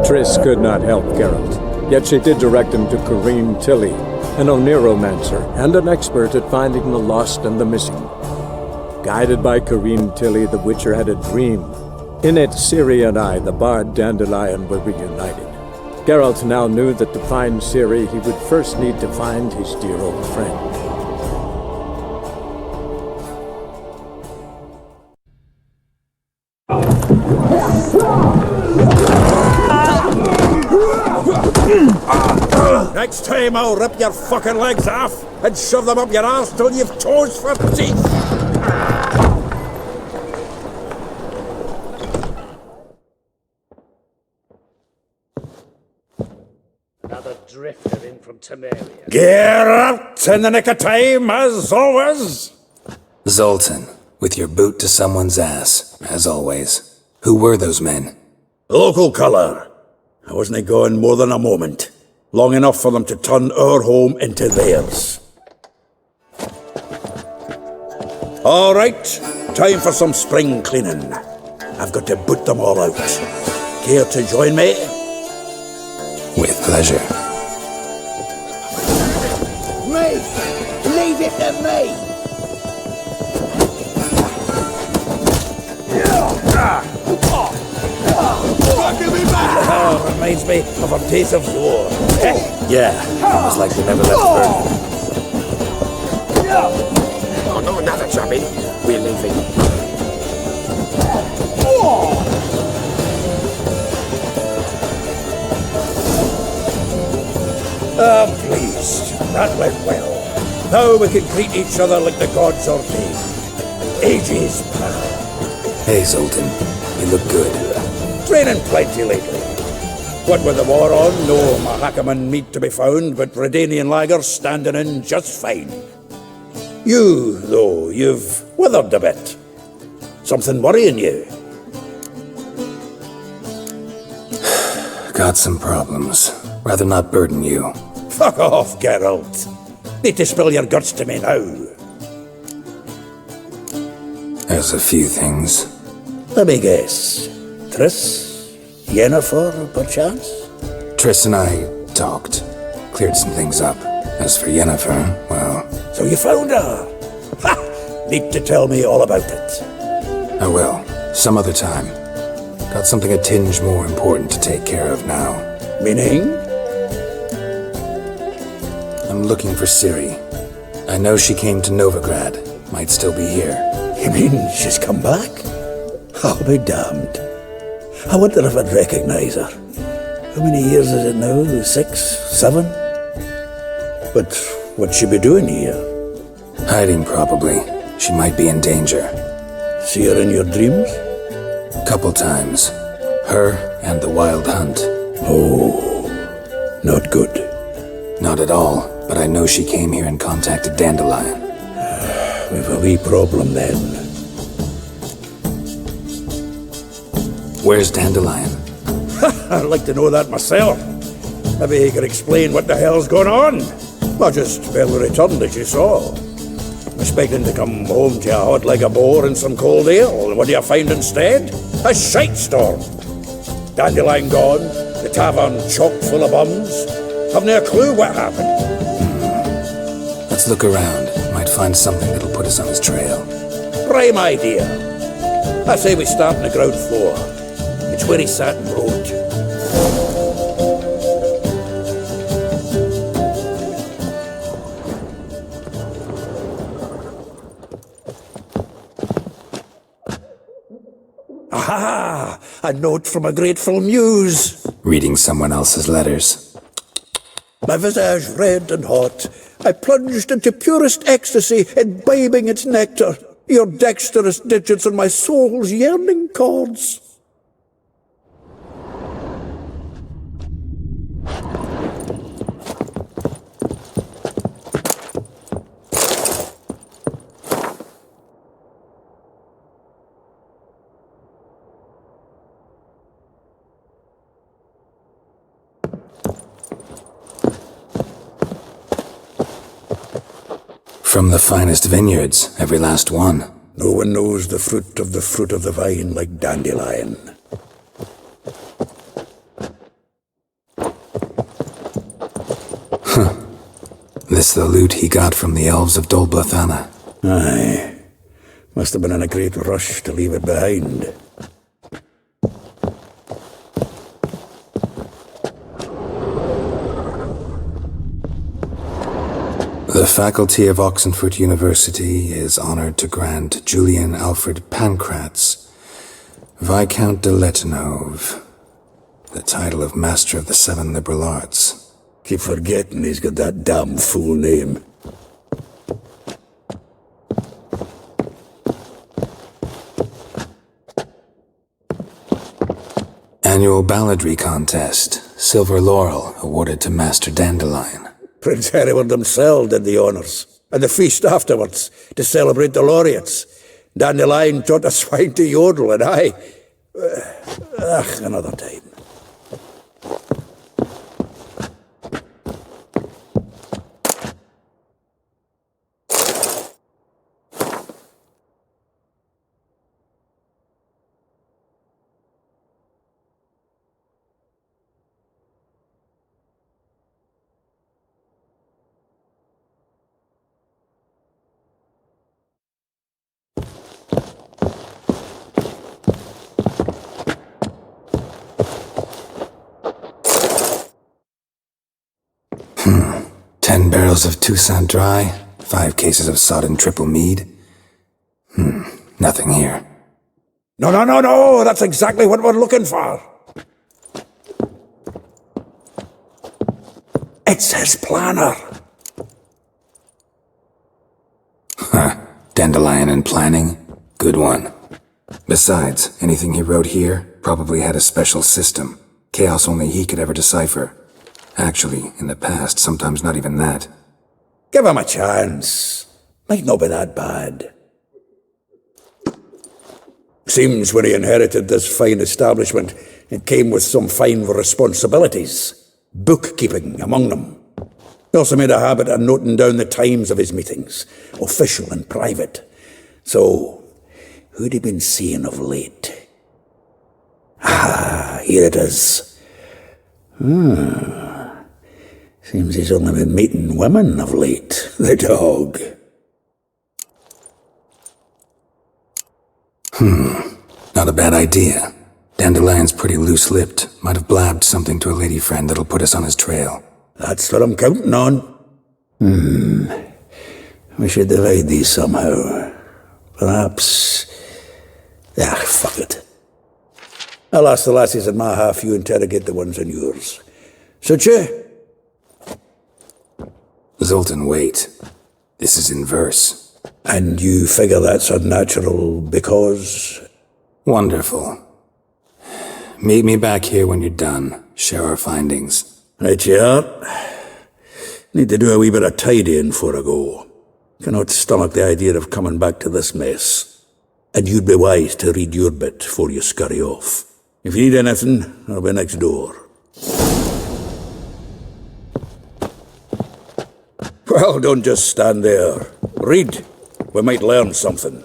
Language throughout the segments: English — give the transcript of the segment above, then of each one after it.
Triss could not help Geralt, yet she did direct him to Corrine Tilly, an oneromancer and an expert at finding the lost and the missing. Guided by Corrine Tilly, the Witcher had a dream. In it, Ciri and I, the bard Dandelion, were reunited. Geralt now knew that to find Ciri, he would first need to find his dear old friend. Next time I'll rip your fucking legs off and shove them up your arse till you've toes for teeth! Another drifter in from Temeria. Geralt, in the nick of time, as always! Zoltan, with your boot to someone's ass, as always. Who were those men? Local colour. I wasn't gone more than a moment. Long enough for them to turn our home into theirs. All right, time for some spring cleaning. I've got to boot them all out. Care to join me? With pleasure. Me! Leave it to me! Oh, reminds me of a days of war. Yeah, almost like we never left Berlin. Oh, not another jobbing. We're leaving. I'm pleased. That went well. Now we can greet each other like the gods ordained. Ages, pal. Hey, Zoltan. You look good. Training plenty lately. What with the war on, no Mahakaman meat to be found, but Redanian lagers standing in just fine. You, though, you've withered a bit. Something worrying you? Got some problems. Rather not burden you. Fuck off, Geralt. Need to spill your guts to me now. There's a few things. Let me guess. Triss? Yennefer, perchance? Triss and I talked. Cleared some things up. As for Yennefer, well... So you found her? Ha! Need to tell me all about it. I will. Some other time. Got something a tinge more important to take care of now. Meaning? I'm looking for Ciri. I know she came to Novigrad. Might still be here. You mean she's come back? I'll be damned. I wonder if I'd recognize her. How many years is it now? 6? 7? But what'd she be doing here? Hiding, probably. She might be in danger. See her in your dreams? Couple times. Her and the Wild Hunt. Oh, not good. Not at all, but I know she came here and contacted Dandelion. We've a wee problem then. Where's Dandelion? I'd like to know that myself. Maybe he could explain what the hell's going on. I just barely returned, as you saw. Expecting to come home to a hot like a boar and some cold ale, and what do you find instead? A shite storm. Dandelion gone, the tavern chock full of bums. Haven't a clue what happened. Let's look around. Might find something that'll put us on his trail. Prime idea. I say we start on the ground floor. It's where he sat and wrote. Aha! A note from a grateful muse. Reading someone else's letters. My visage red and hot, I plunged into purest ecstasy, imbibing its nectar, your dexterous digits on my soul's yearning chords. From the finest vineyards, every last one. No one knows the fruit of the vine like Dandelion. This the loot he got from the elves of Dol Blathanna. Aye. Must have been in a great rush to leave it behind. The faculty of Oxenford University is honored to grant Julian Alfred Pankratz, Viscount de Letenove, the title of Master of the Seven Liberal Arts. Keep forgetting he's got that damn fool name. Annual balladry contest, Silver Laurel awarded to Master Dandelion. Prince Hereward himself did the honours, and the feast afterwards, to celebrate the laureates. Dandelion taught a swine to yodel, and I... another time. Ten barrels of Toussaint Dry, 5 cases of sodden triple mead. Nothing here. No, that's exactly what we're looking for. It's his planner. Dandelion and planning? Good one. Besides, anything he wrote here probably had a special system. Chaos only he could ever decipher. Actually, in the past, sometimes not even that. Give him a chance. Might not be that bad. Seems when he inherited this fine establishment, it came with some fine responsibilities. Bookkeeping among them. He also made a habit of noting down the times of his meetings, official and private. So, who'd he been seeing of late? Here it is. Seems he's only been meeting women of late, the dog. Not a bad idea. Dandelion's pretty loose-lipped. Might have blabbed something to a lady friend that'll put us on his trail. That's what I'm counting on. We should divide these somehow. Perhaps... fuck it. I'll ask the lassies in my half, you interrogate the ones in yours. Suit you? Zoltan, wait. This is in verse. And you figure that's unnatural because... Wonderful. Meet me back here when you're done. Share our findings. Right you are. Need to do a wee bit of tidying before I go. Cannot stomach the idea of coming back to this mess. And you'd be wise to read your bit before you scurry off. If you need anything, I'll be next door. Well, don't just stand there. Read. We might learn something.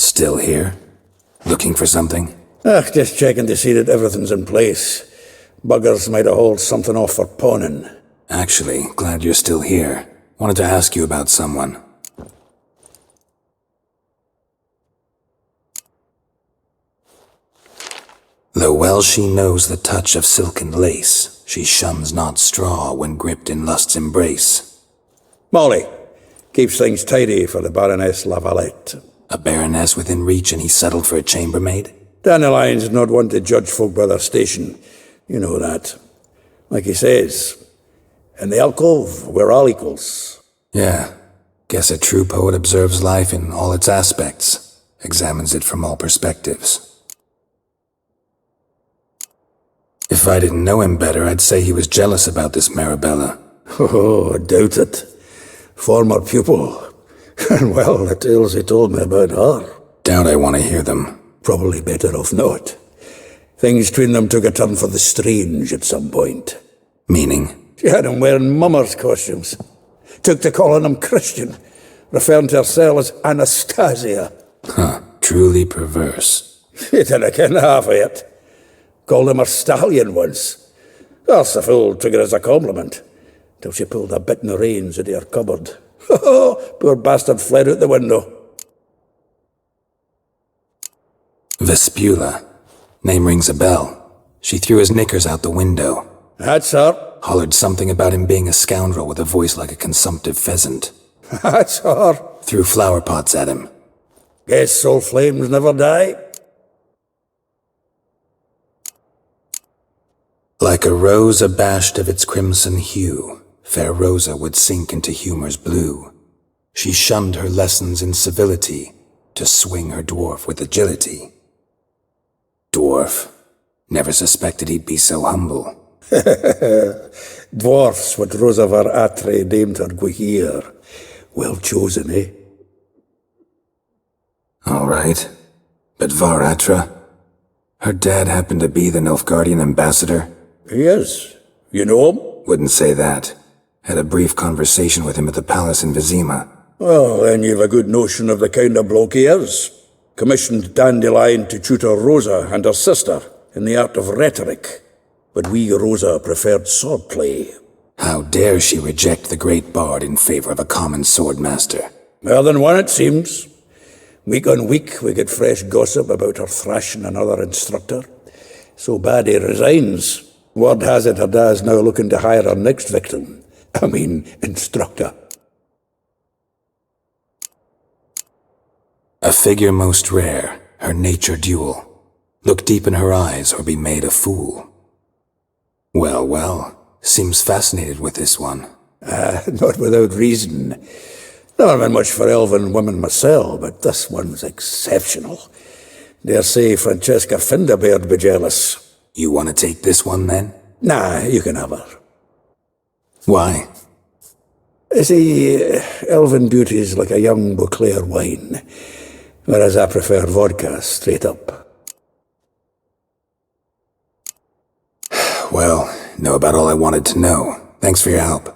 Still here? Looking for something? Just checking to see that everything's in place. Buggers might have hauled something off for pawning. Actually, glad you're still here. Wanted to ask you about someone. Though well she knows the touch of silken lace, She shuns not straw when gripped in lust's embrace. Molly keeps things tidy for the Baroness La Valette. A baroness within reach, and he settled for a chambermaid? Dandelion's not one to judge folk by their station. You know that. Like he says, in the alcove, we're all equals. Yeah. Guess a true poet observes life in all its aspects, examines it from all perspectives. If I didn't know him better, I'd say he was jealous about this Marabella. Oh, I doubt it. Former pupil. And well, the tales he told me about her. Doubt I want to hear them. Probably better off not. Things between them took a turn for the strange at some point. Meaning? She had him wearing mummers' costumes. Took to calling him Christian, referring to herself as Anastasia. Huh, truly perverse. He didn't ken half of it. Called him her stallion once. That's the fool took it as a compliment, till she pulled a bit in the reins into her cupboard. Poor bastard fled out the window. Vespula. Name rings a bell. She threw his knickers out the window. That's her. Hollered something about him being a scoundrel with a voice like a consumptive pheasant. That's her. Threw flower pots at him. Guess soul flames never die. Like a rose abashed of its crimson hue, fair Rosa would sink into humor's blue. She shunned her lessons in civility, to swing her dwarf with agility. Dwarf. Never suspected he'd be so humble. Dwarfs what Rosa var Atre named her Guihir. Well chosen, eh? All right. But Var Atra? Her dad happened to be the Nilfgaardian ambassador? He is. You know him? Wouldn't say that. Had a brief conversation with him at the palace in Vizima. Well, then you've a good notion of the kind of bloke he is. Commissioned Dandelion to tutor Rosa and her sister in the art of rhetoric. But we, Rosa, preferred swordplay. How dare she reject the great bard in favor of a common swordmaster? More than one, it seems. Week on week, we get fresh gossip about her thrashing another instructor. So bad he resigns. Word has it her dad's now looking to hire her next victim. Instructor. A figure most rare, her nature dual. Look deep in her eyes or be made a fool. Well, well, seems fascinated with this one. Not without reason. Never been much for elven women myself, but this one's exceptional. Dare say Francesca Finderbeard be jealous. You want to take this one, then? Nah, you can have her. Why? See, elven beauty's like a young Beauclair wine, whereas I prefer vodka straight up. Well, know about all I wanted to know. Thanks for your help.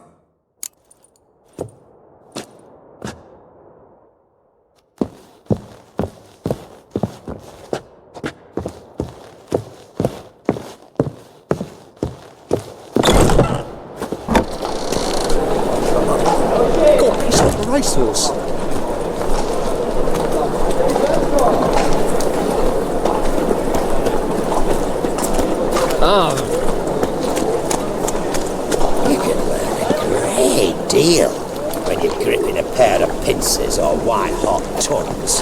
Racehorse. You can learn a great deal when you're gripping a pair of pincers or white-hot tongues.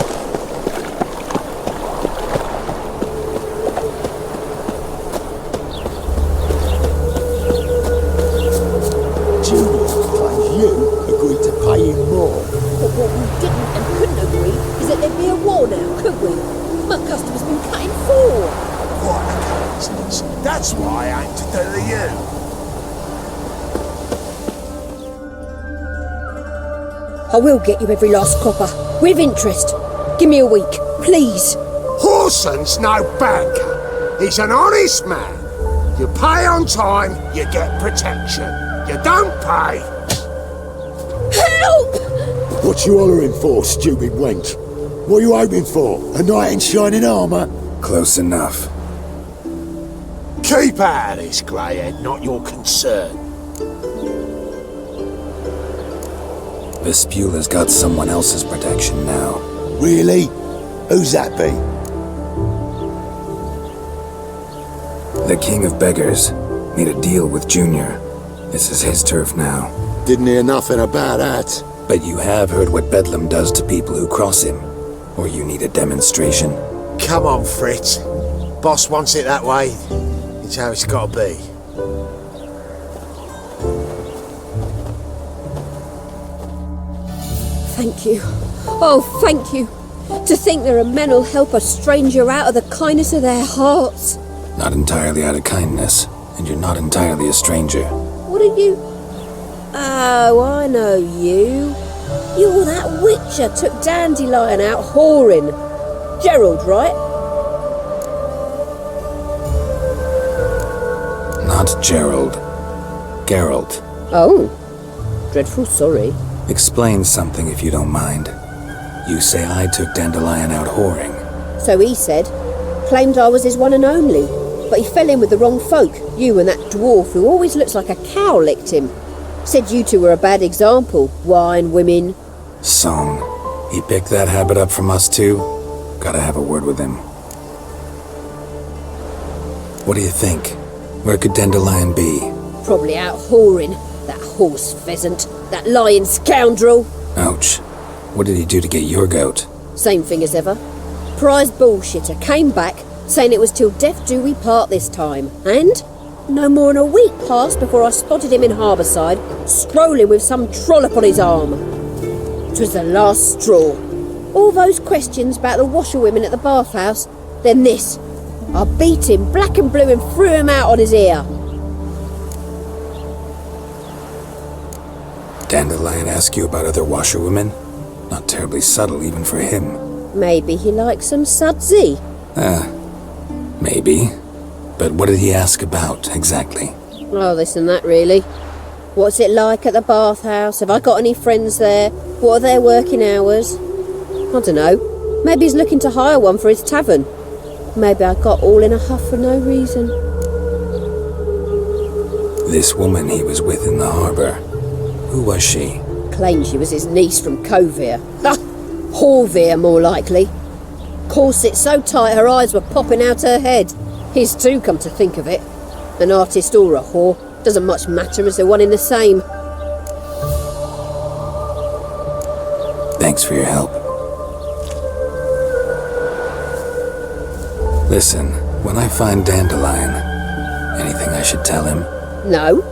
Julian claims you agreed to pay him more. But what we didn't and couldn't agree is that there'd be a war now, could we? My customer's been cutting for. What a coincidence. That's why I ain't to do to you. I will get you every last copper, with interest. Give me a week, please. Horson's no banker. He's an honest man. You pay on time, you get protection. You don't pay. Help! What you hollering for, stupid wench? What are you hoping for? A knight in shining armour? Close enough. Keep out of this, greyhead, not your concern. Vespula's got someone else's protection now. Really? Who's that be? The king of beggars. Made a deal with Junior. This is his turf now. Didn't hear nothing about that. But you have heard what Bedlam does to people who cross him. Or you need a demonstration? Come on, Fritz. Boss wants it that way. It's how it's gotta be. Thank you. Oh, thank you. To think there are men who'll help a stranger out of the kindness of their hearts. Not entirely out of kindness, and you're not entirely a stranger. What are you? Oh, I know you. You're that witcher took Dandelion out whoring. Gerald, right? Not Gerald. Geralt. Oh. Dreadful sorry. Explain something if you don't mind. You say I took Dandelion out whoring. So he said. Claimed I was his one and only. But he fell in with the wrong folk. You and that dwarf who always looks like a cow licked him. Said you two were a bad example. Wine, women. Song. He picked that habit up from us too? Gotta have a word with him. What do you think? Where could Dandelion be? Probably out whoring. That horse pheasant. That lying scoundrel. Ouch. What did he do to get your goat? Same thing as ever. Prize bullshitter came back, saying it was till death do we part this time. And no more than a week passed before I spotted him in Harbourside, strolling with some trollop on his arm. 'Twas the last straw. All those questions about the washerwomen at the bathhouse, then this. I beat him black and blue and threw him out on his ear. Dandelion ask you about other washerwomen? Not terribly subtle even for him. Maybe he likes some sudsy. Maybe. But what did he ask about, exactly? Oh, this and that, really. What's it like at the bathhouse? Have I got any friends there? What are their working hours? I don't know. Maybe he's looking to hire one for his tavern. Maybe I got all in a huff for no reason. This woman he was with in the harbour. Who was she? Claimed she was his niece from Kovir. Ah, Horvir, more likely. Corset so tight her eyes were popping out her head. His too, come to think of it. An artist or a whore. Doesn't much matter as they're one in the same. Thanks for your help. Listen, when I find Dandelion, anything I should tell him? No.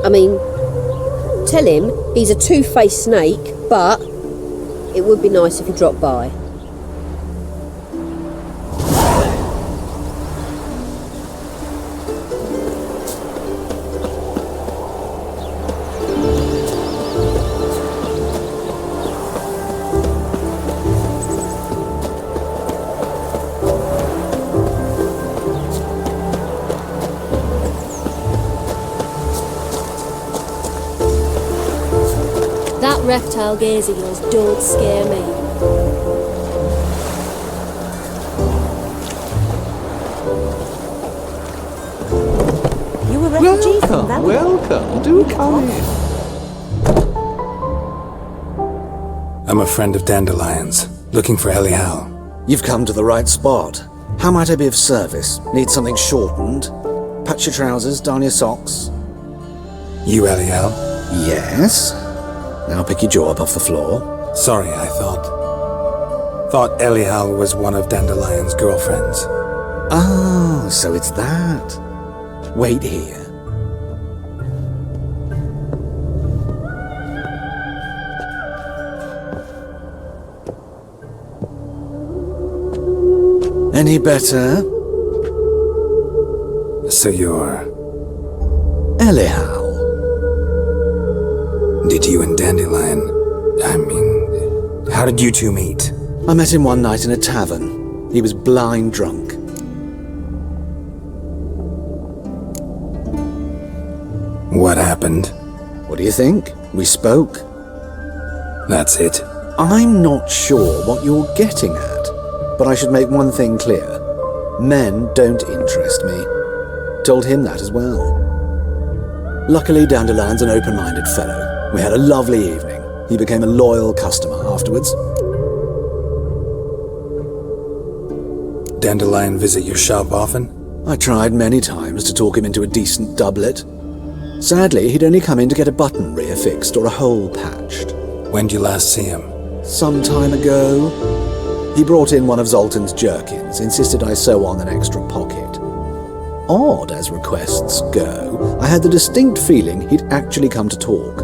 I mean, tell him he's a two-faced snake, but it would be nice if he dropped by. That reptile gaze of yours don't scare me. You a refugee from Valley? Welcome. Do come in. I'm a friend of Dandelion's, looking for Elial. You've come to the right spot. How might I be of service? Need something shortened? Patch your trousers, darn your socks. You Elial? Yes? Now pick your jaw up off the floor. Sorry, I thought Elial was one of Dandelion's girlfriends. Oh, so it's that. Wait here. Any better? So you're... Elial. Did you and Dandelion... how did you two meet? I met him one night in a tavern. He was blind drunk. What happened? What do you think? We spoke. That's it. I'm not sure what you're getting at, but I should make one thing clear. Men don't interest me. Told him that as well. Luckily, Dandelion's an open-minded fellow. We had a lovely evening. He became a loyal customer afterwards. Dandelion visit your shop often? I tried many times to talk him into a decent doublet. Sadly, he'd only come in to get a button reaffixed or a hole patched. When did you last see him? Some time ago. He brought in one of Zoltan's jerkins, insisted I sew on an extra pocket. Odd as requests go, I had the distinct feeling he'd actually come to talk.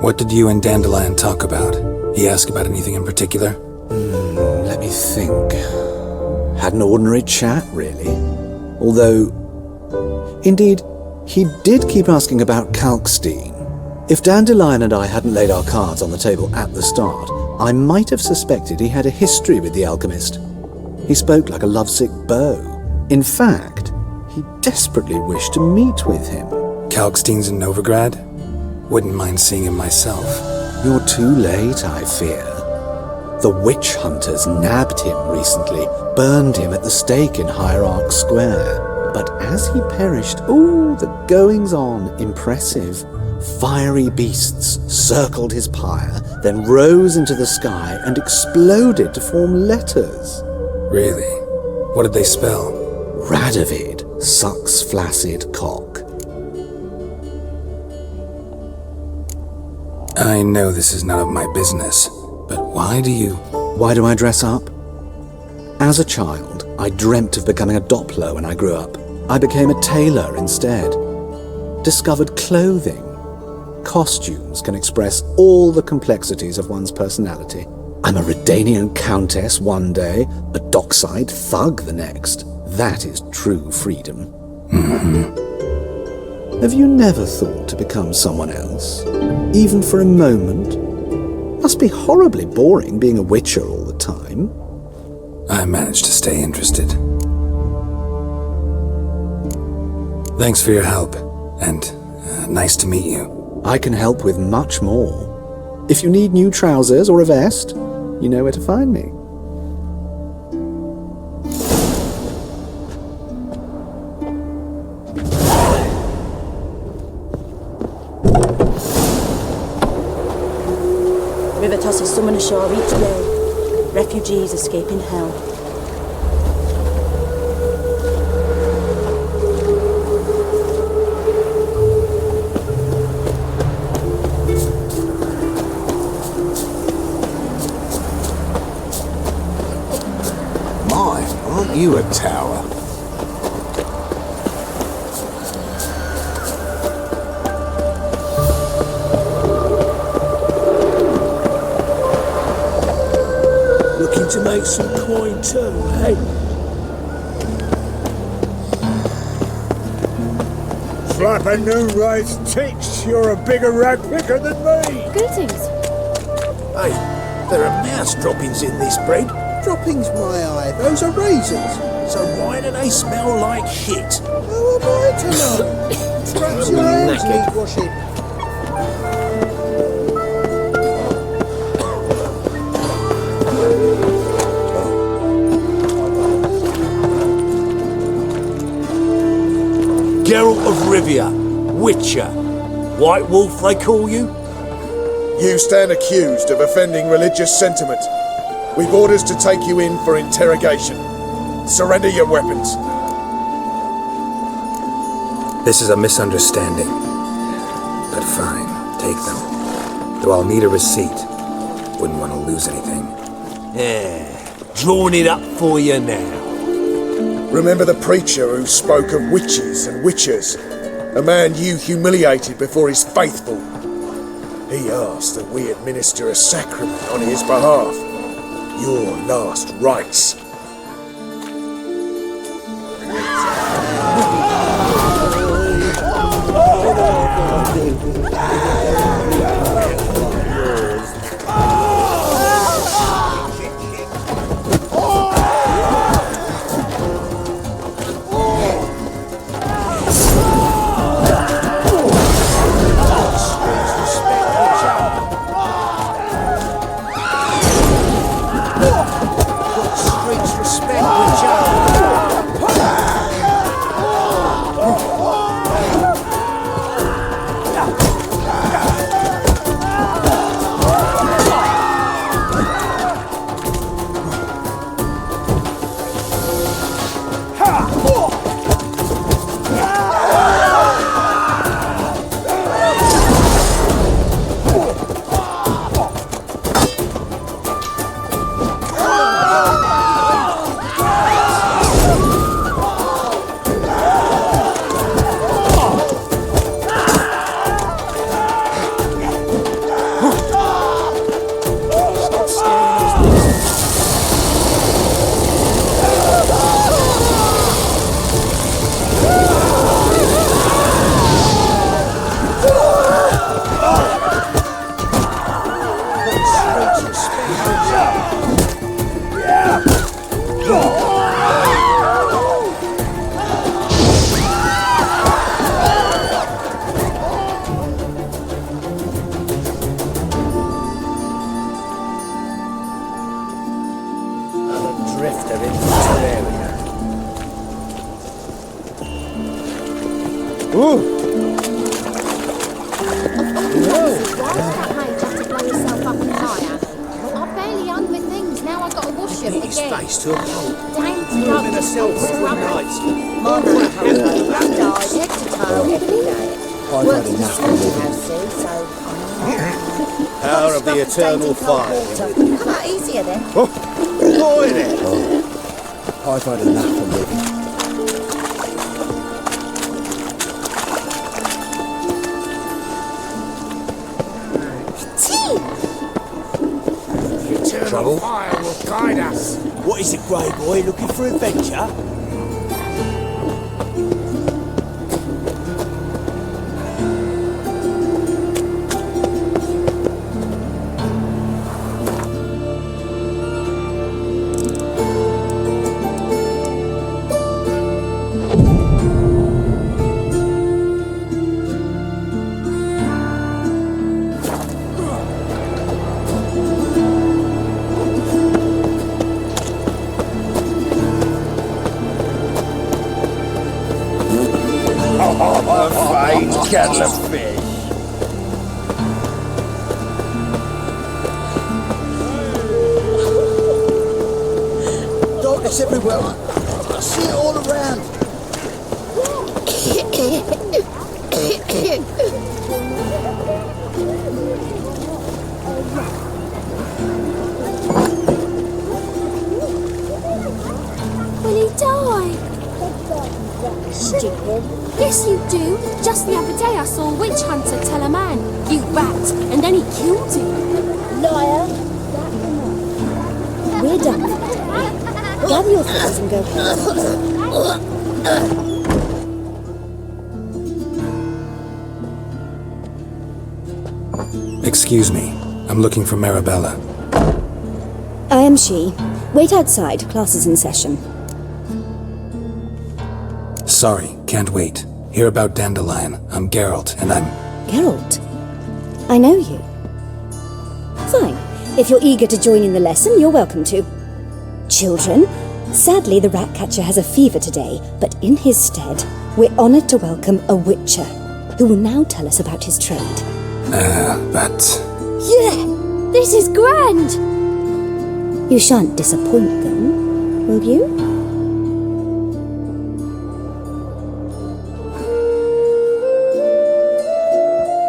What did you and Dandelion talk about? He asked about anything in particular? Let me think. Had an ordinary chat, really. Although, indeed, he did keep asking about Kalkstein. If Dandelion and I hadn't laid our cards on the table at the start, I might have suspected he had a history with the alchemist. He spoke like a lovesick beau. In fact, he desperately wished to meet with him. Kalkstein's in Novigrad? Wouldn't mind seeing him myself. You're too late, I fear. The witch hunters nabbed him recently, burned him at the stake in Hierarch Square. But as he perished, the goings-on impressive. Fiery beasts circled his pyre, then rose into the sky and exploded to form letters. Really? What did they spell? Radovid sucks flaccid cock. I know this is none of my business, but why do I dress up? As a child, I dreamt of becoming a Doppler when I grew up. I became a tailor instead. Discovered clothing. Costumes can express all the complexities of one's personality. I'm a Redanian countess one day, a dockside thug the next. That is true freedom. Have you never thought to become someone else? Even for a moment? Must be horribly boring being a witcher all the time. I managed to stay interested. Thanks for your help, and nice to meet you. I can help with much more. If you need new trousers or a vest, you know where to find me. River tosses summon ashore each day. Refugees escaping hell. Aren't you a tower? Looking to make some coin too, eh? Flapping new race ticks, you're a bigger rag picker than me. Greetings. Hey, there are mouse droppings in this bread. Droppings, my eye. Those are razors. So why do they smell like shit? How am I to know? Perhaps your hands need washing. Geralt of Rivia, Witcher. White Wolf, they call you? You stand accused of offending religious sentiment. We've orders to take you in for interrogation. Surrender your weapons. This is a misunderstanding. But fine, take them. Though I'll need a receipt. Wouldn't want to lose anything. Yeah, drawing it up for you now. Remember the preacher who spoke of witches and witchers? A man you humiliated before his faithful. He asked that we administer a sacrament on his behalf. Your last rites. Ooh! I barely hung my things, now I've got to wash them again. Face to a pole. Dainty up In a silk rubber. nights. Mine died head to toe every day. I've had enough of living. Power of the eternal fire. Come out easier then. Boy there. I've had enough of living. Eternal fire will guide us. What is it, Grey Boy? Looking for adventure? Kettle of fish. Darkness everywhere. I see it all around. Will he die? Stupid. Yes, you do. Just the other day I saw a witch hunter tell a man, "You rat," and then he killed him. Liar. We're done for the day. Gather your things and go home. Excuse me. I'm looking for Marabella. I am she. Wait outside. Class is in session. Sorry, can't wait. Hear about Dandelion. I'm Geralt, and I'm... Geralt? I know you. Fine. If you're eager to join in the lesson, you're welcome to. Children, sadly the rat catcher has a fever today, but in his stead, we're honoured to welcome a witcher, who will now tell us about his trade. but... Yeah! This is grand! You shan't disappoint them, will you?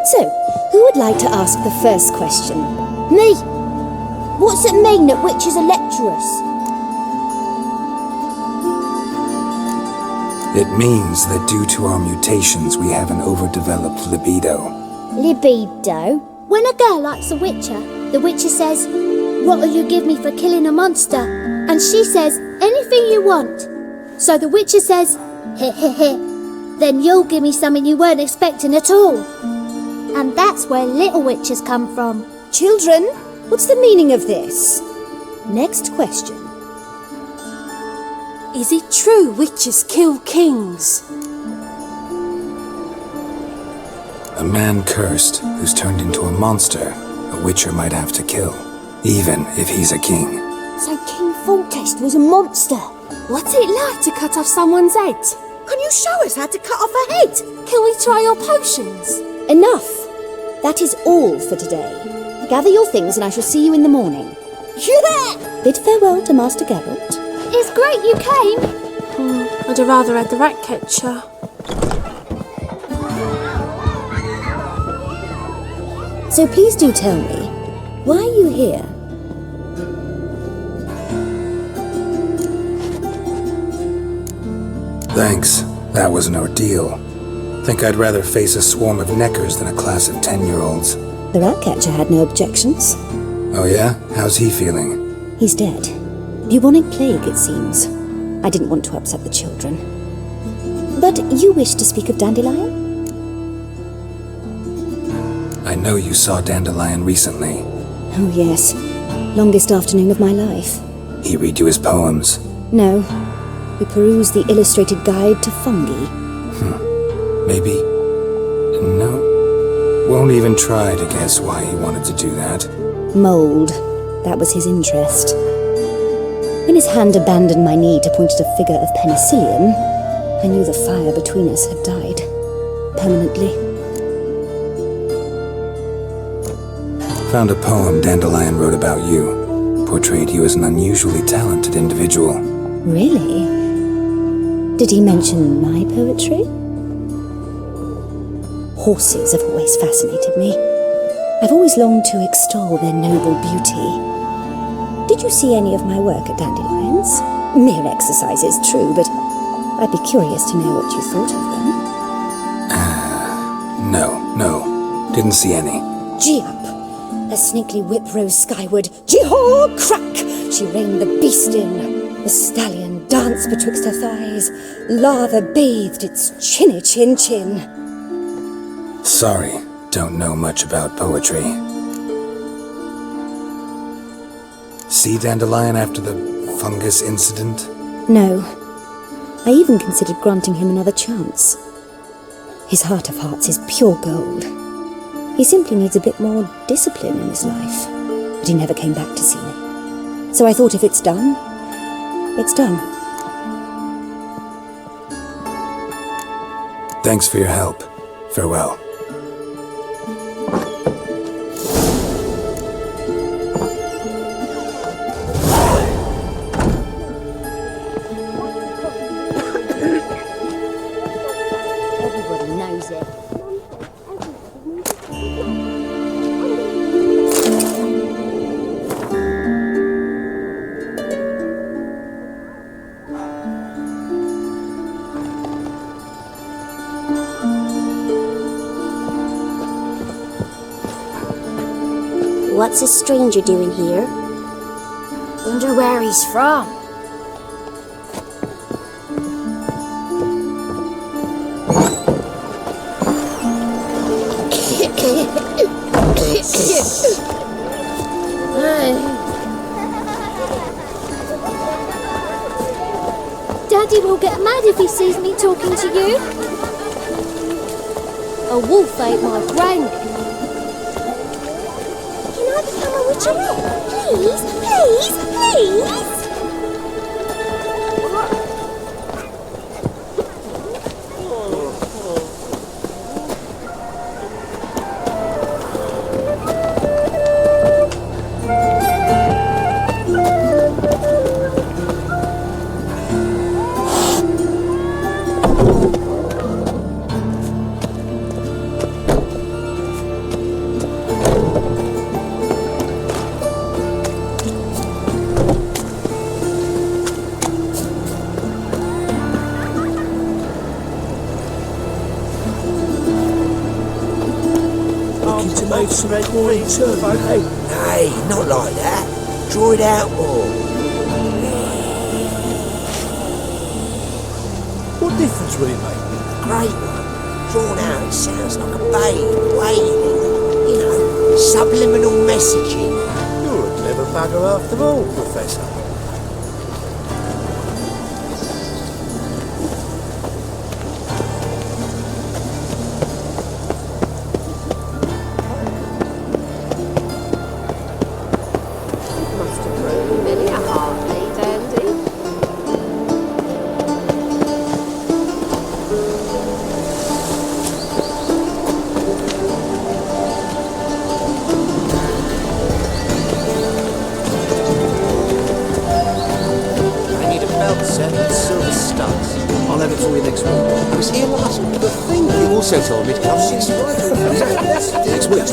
So, who would like to ask the first question? Me! What's it mean that witches are lecturers? It means that due to our mutations, we have an overdeveloped libido. Libido? When a girl likes a witcher, the witcher says, "What'll you give me for killing a monster?" And she says, "Anything you want." So the witcher says, "Heh heh heh. Then you'll give me something you weren't expecting at all." And that's where little witches come from. Children, what's the meaning of this? Next question. Is it true witches kill kings? A man cursed who's turned into a monster, a witcher might have to kill, even if he's a king. So King Foltest was a monster. What's it like to cut off someone's head? Can you show us how to cut off a head? Can we try your potions? Enough! That is all for today. Gather your things and I shall see you in the morning. Yeah! Bid farewell to Master Geralt. It's great you came. I'd have rather had the rat catcher. So please do tell me, why are you here? Thanks. That was an ordeal. Think I'd rather face a swarm of neckers than a class of 10-year-olds. The rat catcher had no objections. Oh yeah? How's he feeling? He's dead. Bubonic plague, it seems. I didn't want to upset the children. But you wish to speak of Dandelion? I know you saw Dandelion recently. Oh yes. Longest afternoon of my life. He read you his poems? No. We perused the illustrated guide to fungi. Maybe... No. Won't even try to guess why he wanted to do that. Mold. That was his interest. When his hand abandoned my knee to point at a figure of penicillium, I knew the fire between us had died. Permanently. Found a poem Dandelion wrote about you. Portrayed you as an unusually talented individual. Really? Did he mention my poetry? Horses have always fascinated me. I've always longed to extol their noble beauty. Did you see any of my work at Dandelion's? Mere exercises, true, but I'd be curious to know what you thought of them. No. Didn't see any. Gee up! A snaky whip rose skyward. Gee-haw! Crack! She reined the beast in. The stallion danced betwixt her thighs. Lava bathed its chinny chin. Sorry, don't know much about poetry. See Dandelion after the fungus incident? No. I even considered granting him another chance. His heart of hearts is pure gold. He simply needs a bit more discipline in his life. But he never came back to see me. So I thought if it's done, it's done. Thanks for your help. Farewell. Everybody knows it. What's a stranger doing here? Wonder where he's from. Daddy will get mad if he sees me talking to you. A wolf ate my granny. Can I become a witcherette? Please? Hey, not like that. Draw it out more. What difference will it make? Great one. Drawn out, it sounds like a babe wailing. You know, subliminal messaging. You're a clever bugger after all, Professor. Told me to come next week.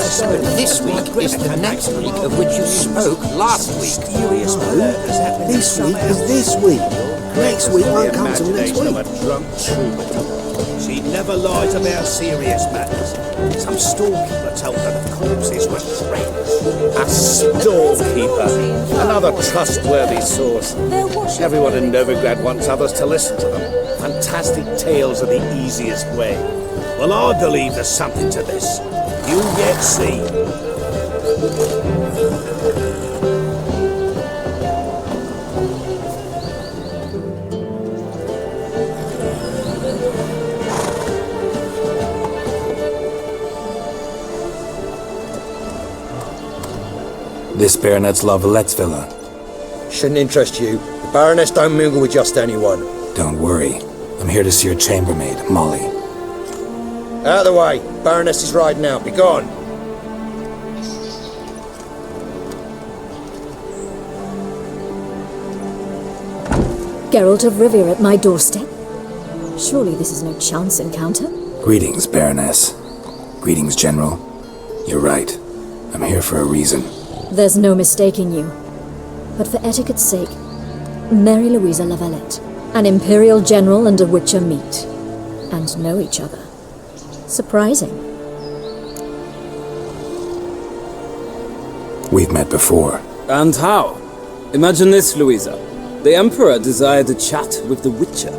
This week is the next week of which you spoke last week. This week is this week. Next week won't come till next week. Of a drunk troubadour. She never lies about serious matters. Some storekeeper told her the corpses were friends. A storekeeper, another trustworthy source. Everyone in Novigrad wants others to listen to them. Fantastic tales are the easiest way. Well, I believe there's something to this. You'll yet see. This Baroness De La Valette's villa. Shouldn't interest you. The Baroness don't mingle with just anyone. Don't worry. I'm here to see your chambermaid, Molly. Out of the way. Baroness is riding out. Be gone. Geralt of Rivia at my doorstep? Surely this is no chance encounter? Greetings, Baroness. Greetings, General. You're right. I'm here for a reason. There's no mistaking you. But for etiquette's sake, Mary Louisa La Valette, an Imperial General and a Witcher meet, and know each other. Surprising. We've met before. And how? Imagine this, Louisa. The Emperor desired a chat with the Witcher.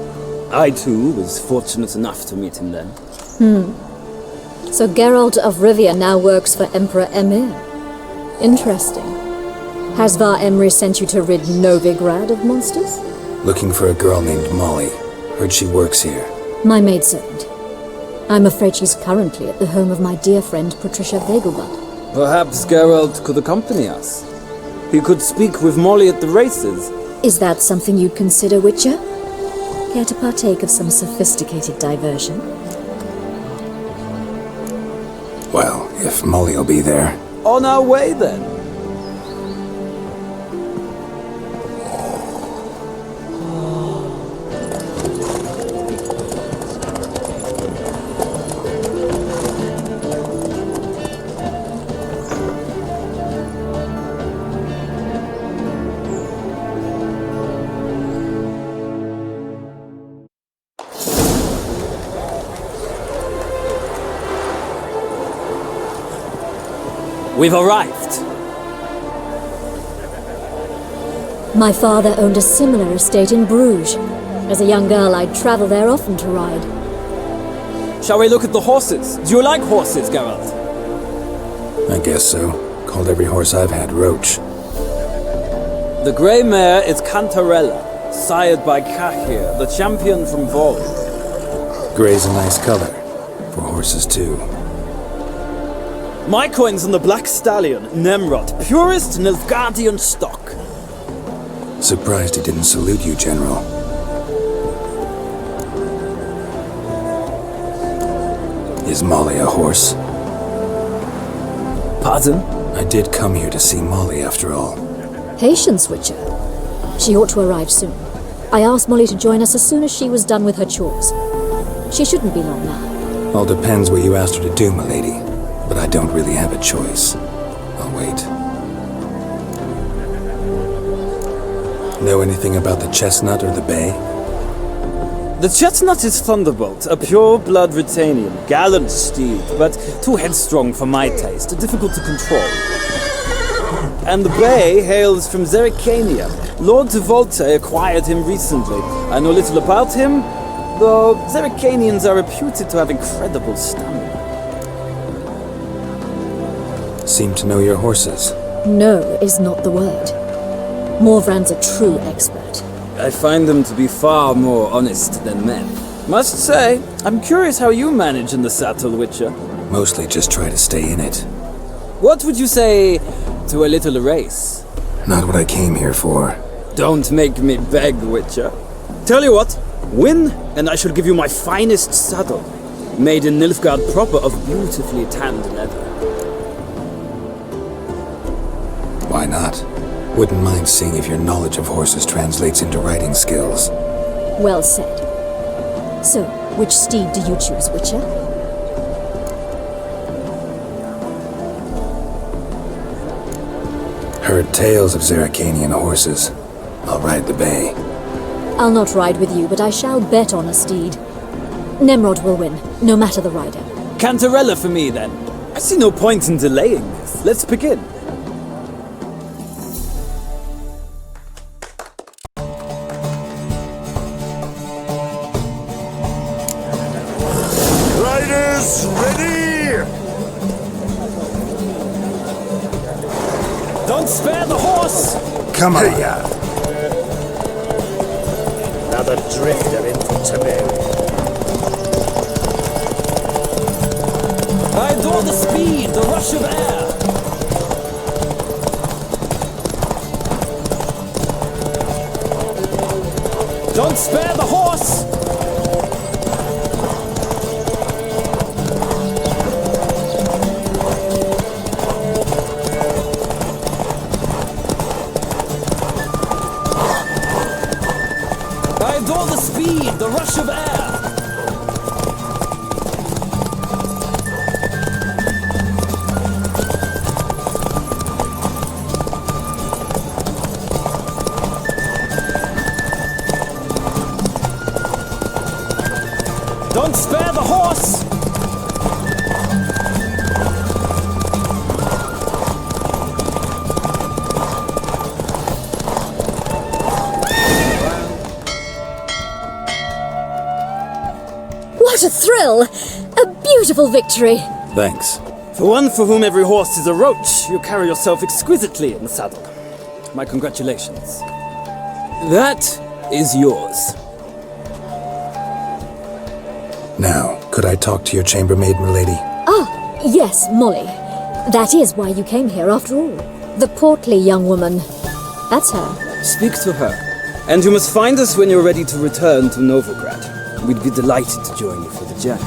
I, too, was fortunate enough to meet him then. So Geralt of Rivia now works for Emperor Emir. Interesting. Has Var Emry sent you to rid Novigrad of monsters? Looking for a girl named Molly. Heard she works here. My maidservant. I'm afraid she's currently at the home of my dear friend Patricia Vegelbud. Perhaps Geralt could accompany us. He could speak with Molly at the races. Is that something you'd consider, Witcher? Care to partake of some sophisticated diversion? Well, if Molly'll be there. On our way, then. We've arrived. My father owned a similar estate in Bruges. As a young girl, I'd travel there often to ride. Shall we look at the horses? Do you like horses, Geralt? I guess so. Called every horse I've had Roach. The grey mare is Cantarella, sired by Kahir, the champion from Vol. Grey's a nice color. For horses, too. My coin's on the black stallion, Nemrod, purest Nilfgaardian stock. Surprised he didn't salute you, General. Is Molly a horse? Pardon? I did come here to see Molly, after all. Patience, Witcher. She ought to arrive soon. I asked Molly to join us as soon as she was done with her chores. She shouldn't be long now. All depends what you asked her to do, milady. But I don't really have a choice. I'll wait. Know anything about the chestnut or the bay? The chestnut is Thunderbolt, a pure-blood Britannian, gallant steed, but too headstrong for my taste, difficult to control. And the bay hails from Zerrikania. Lord de Volte acquired him recently. I know little about him, though Zerrikanians are reputed to have incredible stamina. Seem to know your horses. No is not the word. Morvran's a true expert. I find them to be far more honest than men. Must say, I'm curious how you manage in the saddle, Witcher. Mostly just try to stay in it. What would you say to a little race? Not what I came here for. Don't make me beg, Witcher. Tell you what, win, and I shall give you my finest saddle, made in Nilfgaard proper of beautifully tanned leather. Why not? Wouldn't mind seeing if your knowledge of horses translates into riding skills. Well said. So, which steed do you choose, Witcher? Heard tales of Zerrikanian horses. I'll ride the bay. I'll not ride with you, but I shall bet on a steed. Nemrod will win, no matter the rider. Cantarella for me, then. I see no point in delaying this. Let's begin. Riders, ready! Don't spare the horse! Come on! Another drifter into Tamir. I adore the speed, the rush of air. Don't spare the horse! I adore the speed, the rush of air. Don't spare the horse! What a thrill! A beautiful victory! Thanks. For one for whom every horse is a roach, you carry yourself exquisitely in the saddle. My congratulations. That is yours. Now, could I talk to your chambermaid, milady? Ah, yes, Molly. That is why you came here after all. The portly young woman. That's her. Speak to her. And you must find us when you're ready to return to Novigrad. We'd be delighted to join you for the journey.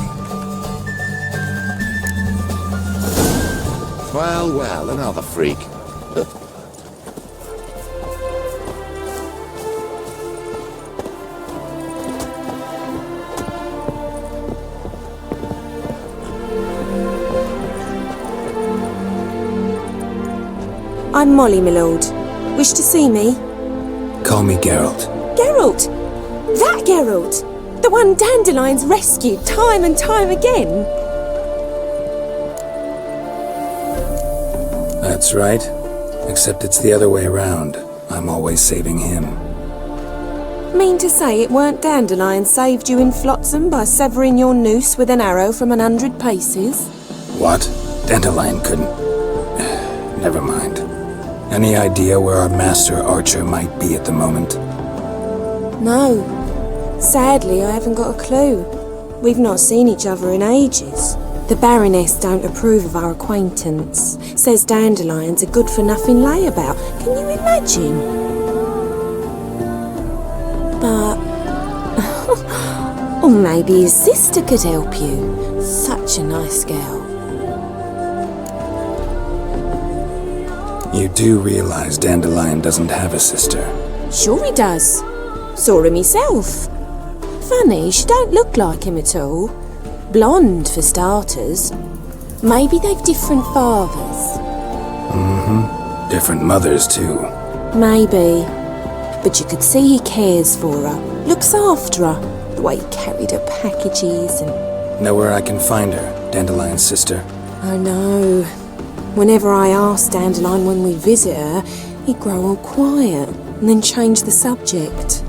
Well, well, another freak. I'm Molly, my lord. Wish to see me? Call me Geralt. Geralt! That Geralt! The one Dandelion's rescued time and time again! That's right. Except it's the other way around. I'm always saving him. Mean to say it weren't Dandelion saved you in Flotsam by severing your noose with an arrow from 100 paces? What? Dandelion couldn't... Never mind. Any idea where our master archer might be at the moment? No. Sadly, I haven't got a clue. We've not seen each other in ages. The Baroness don't approve of our acquaintance. Says Dandelion's a good-for-nothing layabout. Can you imagine? But... or maybe his sister could help you. Such a nice girl. You do realize Dandelion doesn't have a sister? Sure he does. Saw him myself. Funny, she don't look like him at all. Blonde, for starters. Maybe they've different fathers. Mm-hmm. Different mothers, too. Maybe. But you could see he cares for her. Looks after her. The way he carried her packages and... Know where I can find her, Dandelion's sister? I know. Whenever I ask Dandelion when we visit her, he'd grow all quiet and then change the subject.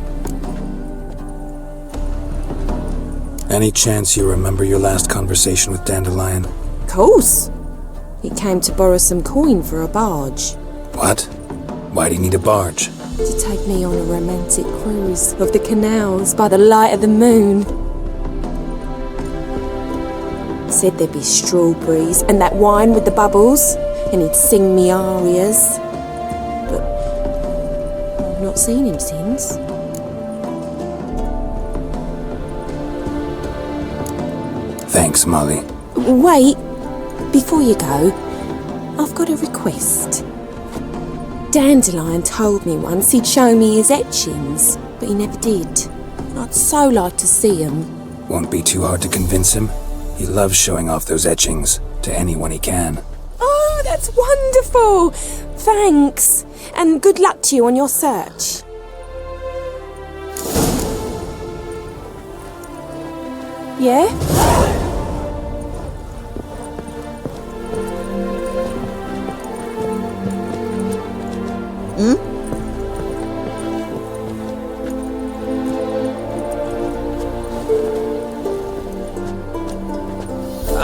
Any chance you remember your last conversation with Dandelion? Course. He came to borrow some coin for a barge. What? Why do you need a barge? To take me on a romantic cruise of the canals by the light of the moon. Said there'd be strawberries and that wine with the bubbles, and he'd sing me arias. But I've not seen him since. Thanks, Molly. Wait, before you go, I've got a request. Dandelion told me once he'd show me his etchings, but he never did. And I'd so like to see them. Won't be too hard to convince him. He loves showing off those etchings to anyone he can. Oh, that's wonderful! Thanks, and good luck to you on your search. Yeah?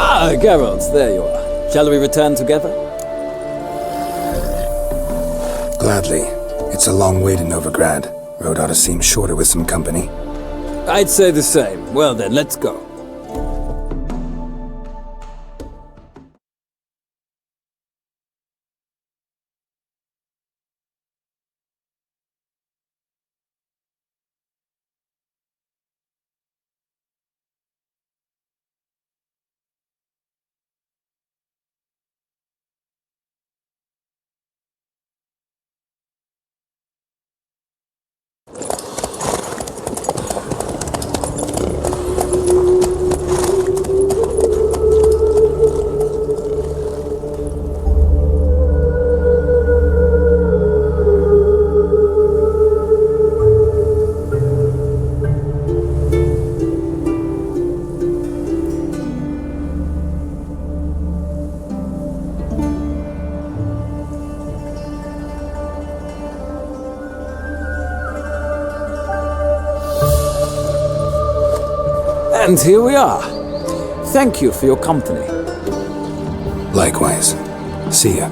Ah, Geralt, there you are. Shall we return together? Gladly. It's a long way to Novigrad. Road ought to seem shorter with some company. I'd say the same. Well then, let's go. And here we are. Thank you for your company. Likewise. See ya.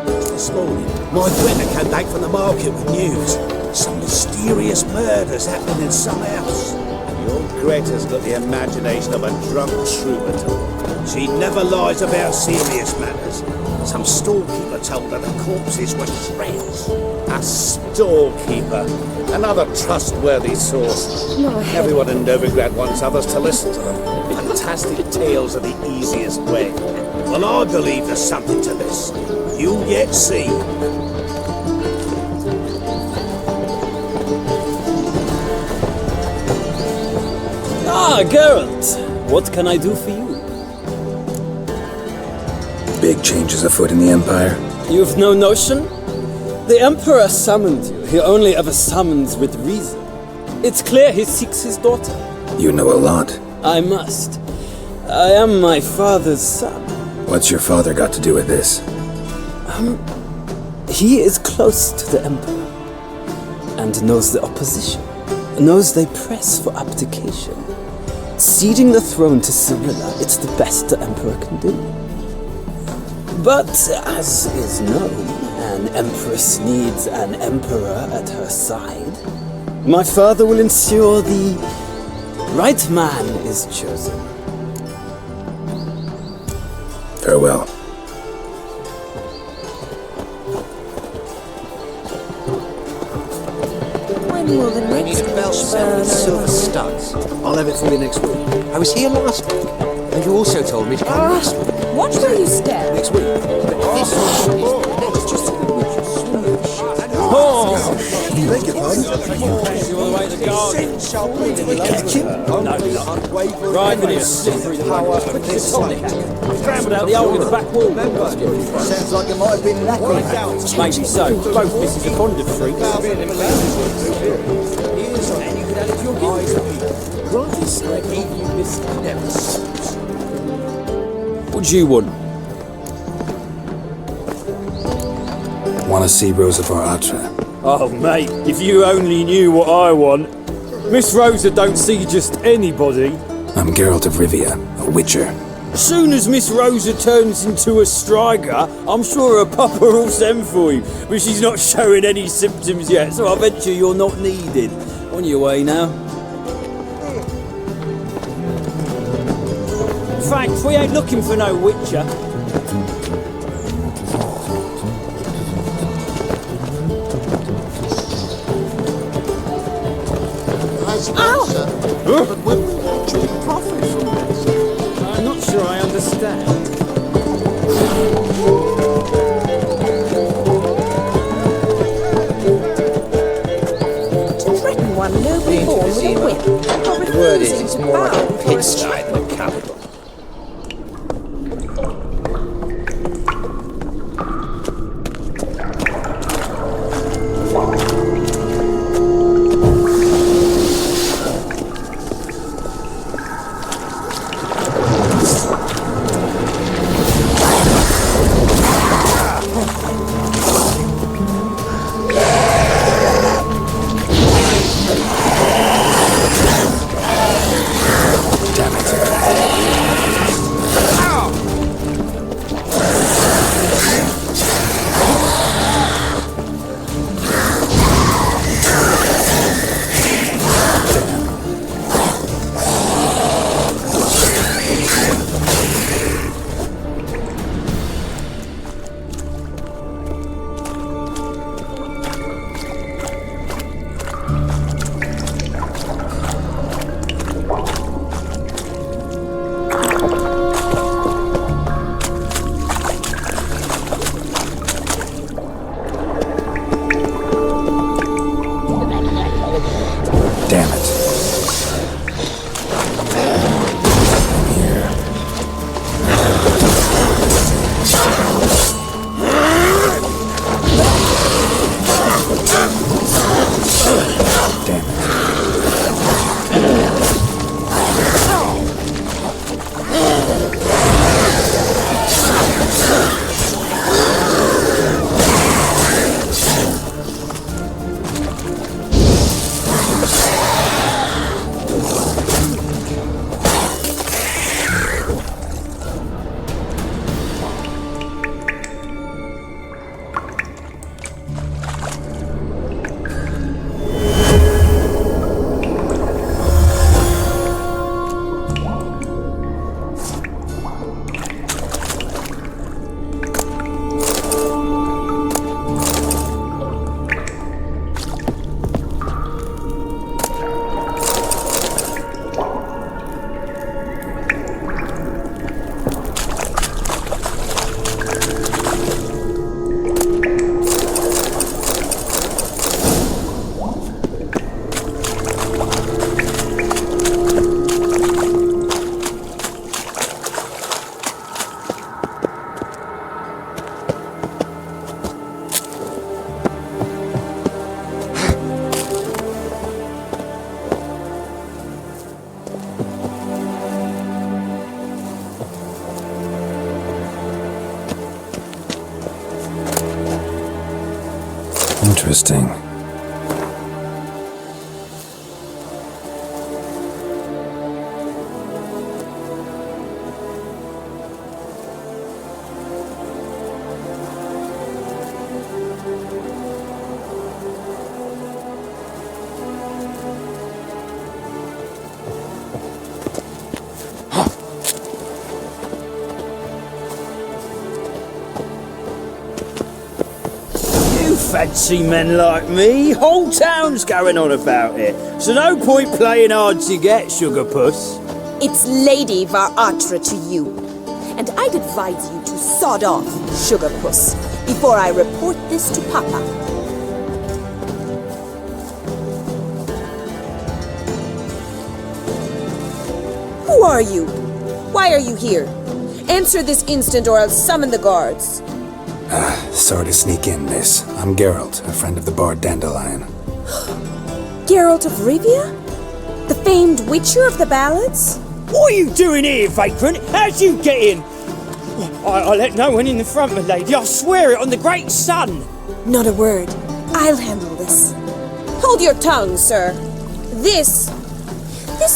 This morning, my Greta came back from the market with news. Some mysterious murders happening in some house. Your Greta's got the imagination of a drunk troubadour. She never lies about serious matters. Some storekeeper told her the corpses were shreds. A storekeeper. Another trustworthy source. Everyone in Novigrad wants others to listen to them. Fantastic tales are the easiest way. Well, I believe there's something to this. You'll yet see. Ah, Geralt. What can I do for you? Big changes afoot in the Empire. You've no notion? The Emperor summoned you. He only ever summons with reason. It's clear he seeks his daughter. You know a lot. I must. I am my father's son. What's your father got to do with this? He is close to the Emperor. And knows the opposition. Knows they press for abdication. Ceding the throne to Cyrilla, it's the best the Emperor can do. But, as is known, an empress needs an emperor at her side. My father will ensure the right man is chosen. Farewell. When will the next belt set with silver studs. I'll have it for you next week. I was here last week, and you also told me to come next week. Watch where you step. Next week. But this one is just Beg your pardon? You're the way to garden. Driving his slippery power with his tonic. Scrambled out the hole in the back wall. Sounds like it might have been lacking. Maybe so. Both misses are fond of freaks. What do you want? Want to see Rosa for Atra? Oh, mate, if you only knew what I want. Miss Rosa don't see just anybody. I'm Geralt of Rivia, a witcher. Soon as Miss Rosa turns into a striker, I'm sure her papa will send for you. But she's not showing any symptoms yet, so I venture you're not needed. On your way now. Thanks, we ain't looking for no witcher. But when we actually profit from this? I'm not sure I understand. To threaten one noble born with a whip, or The word is, refusing it's to more like bow a before a pigsty than a capital. Interesting. Fancy men like me, whole town's going on about it. So no point playing hard to get, sugar puss. It's Lady Varatra to you. And I'd advise you to sod off, sugar puss, before I report this to Papa. Who are you? Why are you here? Answer this instant or I'll summon the guards. Sorry to sneak in, miss. I'm Geralt, a friend of the bard Dandelion. Geralt of Rivia? The famed witcher of the ballads? What are you doing here, vagrant? How'd you get in? I let no one in the front, my lady. I swear it on the great sun. Not a word. I'll handle this. Hold your tongue, sir. This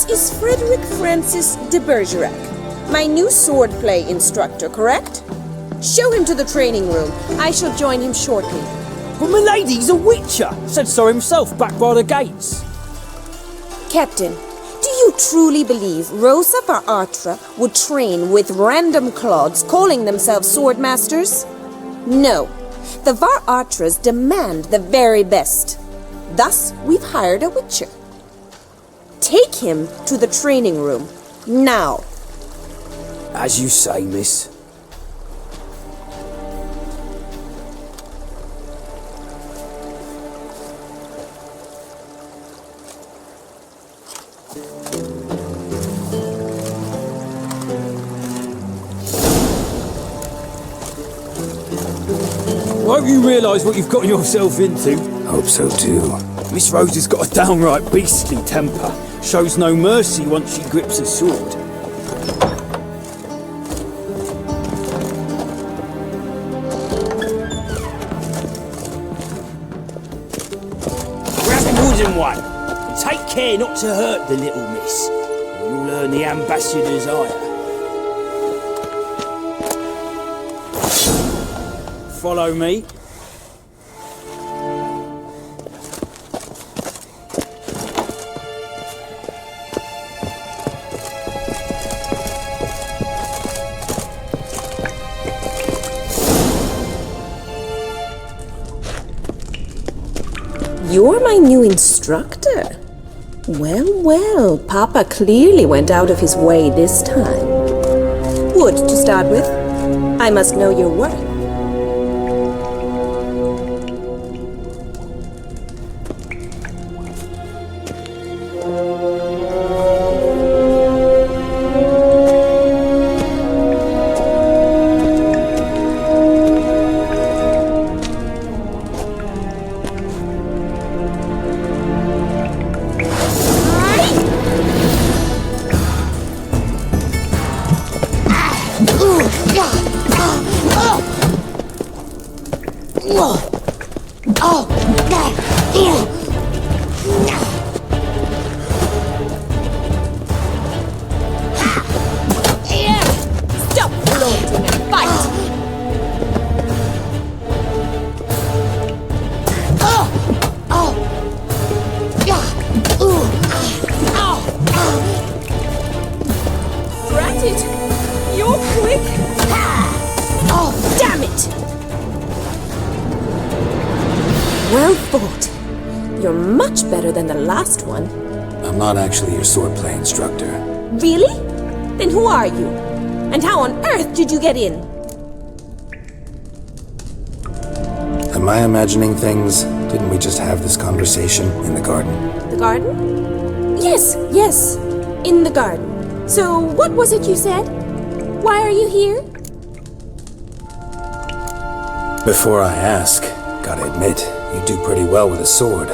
is Frederick Francis de Bergerac, my new swordplay instructor, correct? Show him to the training room. I shall join him shortly. But my lady's a witcher. Said so himself back by the gates. Captain, do you truly believe Rosa Varatra would train with random clods calling themselves swordmasters? No. The Varatras demand the very best. Thus, we've hired a witcher. Take him to the training room. Now. As you say, miss. I hope you realise what you've gotten yourself into. Hope so too. Miss Rose has got a downright beastly temper. Shows no mercy once she grips a sword. Grab a wooden one. And take care not to hurt the little miss, or you'll earn the ambassador's ire. Follow me. You're my new instructor. Well, Papa clearly went out of his way this time. Wood, to start with. I must know your worth. Than the last one. I'm not actually your swordplay instructor. Really? Then who are you? And how on earth did you get in? Am I imagining things? Didn't we just have this conversation in the garden? The garden? Yes, in the garden. So what was it you said? Why are you here? Before I ask, gotta admit, you do pretty well with a sword.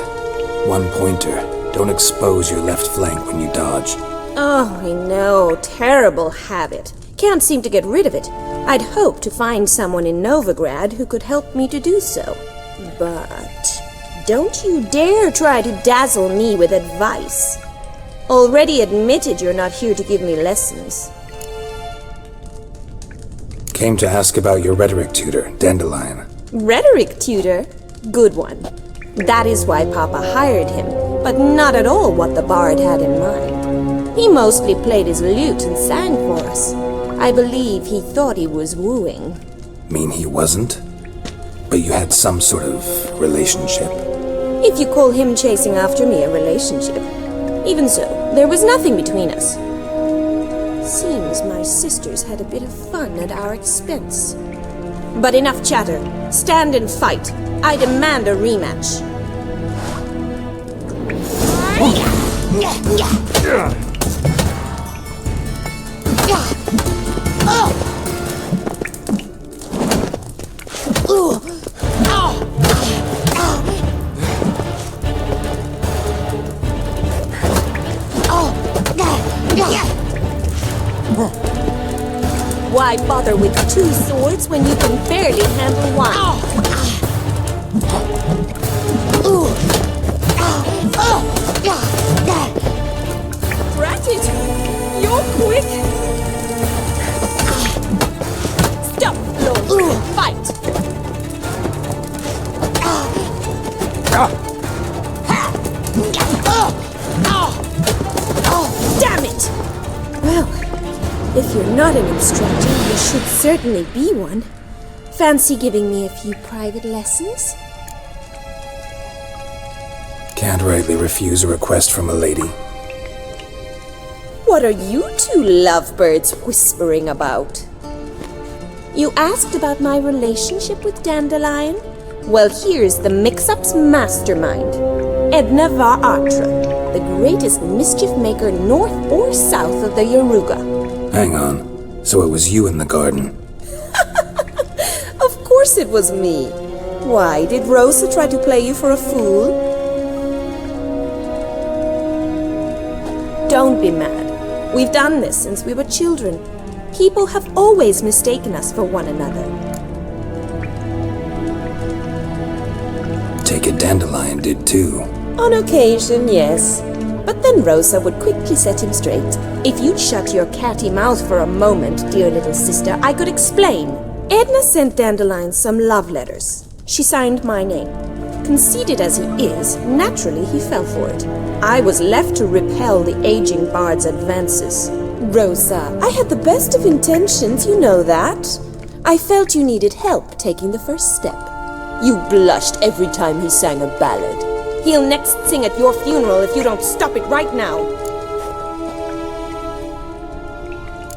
One pointer. Don't expose your left flank when you dodge. Oh, I know. Terrible habit. Can't seem to get rid of it. I'd hoped to find someone in Novigrad who could help me to do so. But don't you dare try to dazzle me with advice. Already admitted you're not here to give me lessons. Came to ask about your rhetoric tutor, Dandelion. Rhetoric tutor? Good one. That is why Papa hired him, but not at all what the bard had in mind. He mostly played his lute and sang for us. I believe he thought he was wooing. Mean he wasn't? But you had some sort of relationship? If you call him chasing after me a relationship. Even so, there was nothing between us. Seems my sisters had a bit of fun at our expense. But enough chatter. Stand and fight. I demand a rematch. Why bother with two swords when you can barely handle one? Drat it! You're quick! Stop, Lord! Fight! Damn it! Well, if you're not an instructor, you should certainly be one. Fancy giving me a few private lessons? Can't rightly refuse a request from a lady. What are you two lovebirds whispering about? You asked about my relationship with Dandelion? Well, here's the mix-up's mastermind. Edna Va Artra, the greatest mischief maker north or south of the Yaruga. Hang on. So it was you in the garden? Of course it was me. Why, did Rosa try to play you for a fool? Don't be mad. We've done this since we were children. People have always mistaken us for one another. Take it Dandelion did too. On occasion, yes. But then Rosa would quickly set him straight. If you'd shut your catty mouth for a moment, dear little sister, I could explain. Edna sent Dandelion some love letters. She signed my name. Conceited as he is, naturally he fell for it. I was left to repel the aging bard's advances. Rosa, I had the best of intentions, you know that. I felt you needed help taking the first step. You blushed every time he sang a ballad. He'll next sing at your funeral if you don't stop it right now.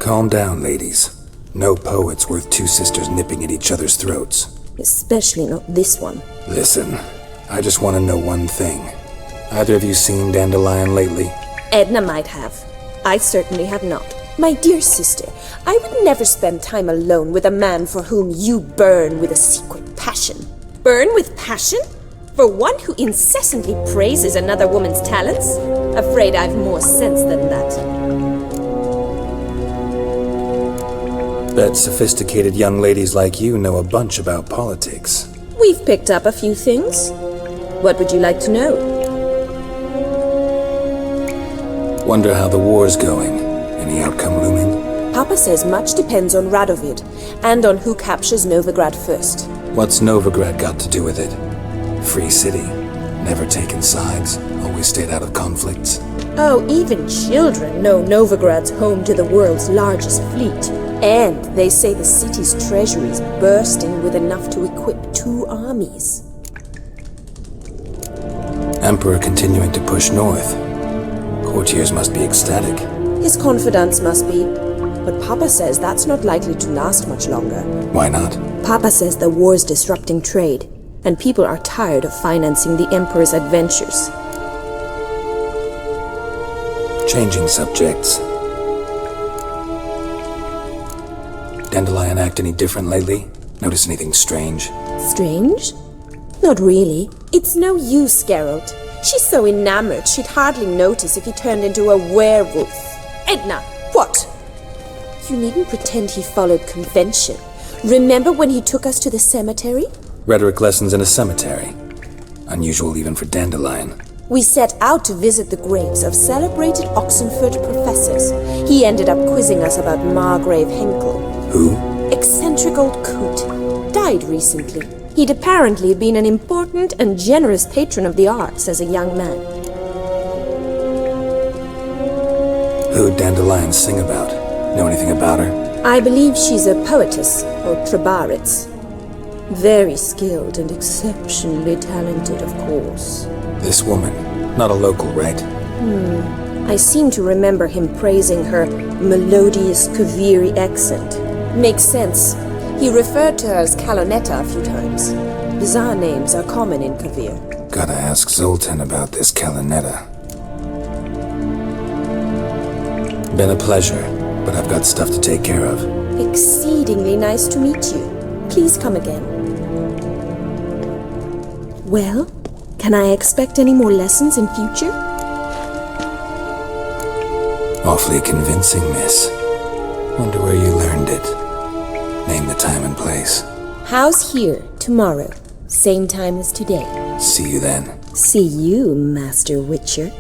Calm down, ladies. No poet's worth two sisters nipping at each other's throats. Especially not this one. Listen, I just want to know one thing. Either of you seen Dandelion lately? Edna might have. I certainly have not. My dear sister, I would never spend time alone with a man for whom you burn with a secret passion. Burn with passion? For one who incessantly praises another woman's talents? Afraid I've more sense than that. Bet sophisticated young ladies like you know a bunch about politics. We've picked up a few things. What would you like to know? Wonder how the war's going. Any outcome looming? Papa says much depends on Radovid, and on who captures Novigrad first. What's Novigrad got to do with it? Free city. Never taken sides. Always stayed out of conflicts. Oh, even children know Novigrad's home to the world's largest fleet. And they say the city's treasury's bursting with enough to equip 2 armies. Emperor continuing to push north. Courtiers must be ecstatic. His confidants must be. But Papa says that's not likely to last much longer. Why not? Papa says the war's disrupting trade, and people are tired of financing the Emperor's adventures. Changing subjects. Dandelion act any different lately? Notice anything strange? Strange? Not really. It's no use, Geralt. She's so enamored she'd hardly notice if he turned into a werewolf. Edna! What? You needn't pretend he followed convention. Remember when he took us to the cemetery? Rhetoric lessons in a cemetery. Unusual even for Dandelion. We set out to visit the graves of celebrated Oxenford professors. He ended up quizzing us about Margrave Henkel. Who? Eccentric old coot. Died recently. He'd apparently been an important and generous patron of the arts as a young man. Who'd Dandelion sing about? Know anything about her? I believe she's a poetess, or trabaritz. Very skilled and exceptionally talented, of course. This woman, not a local, right? I seem to remember him praising her melodious Kaviri accent. Makes sense. He referred to her as Calonetta a few times. Bizarre names are common in Kavir. Gotta ask Zoltan about this Calonetta. Been a pleasure, but I've got stuff to take care of. Exceedingly nice to meet you. Please come again. Well, can I expect any more lessons in future? Awfully convincing, miss. Wonder where you learned it. Name the time and place. House here, tomorrow. Same time as today. See you then. See you, Master Witcher.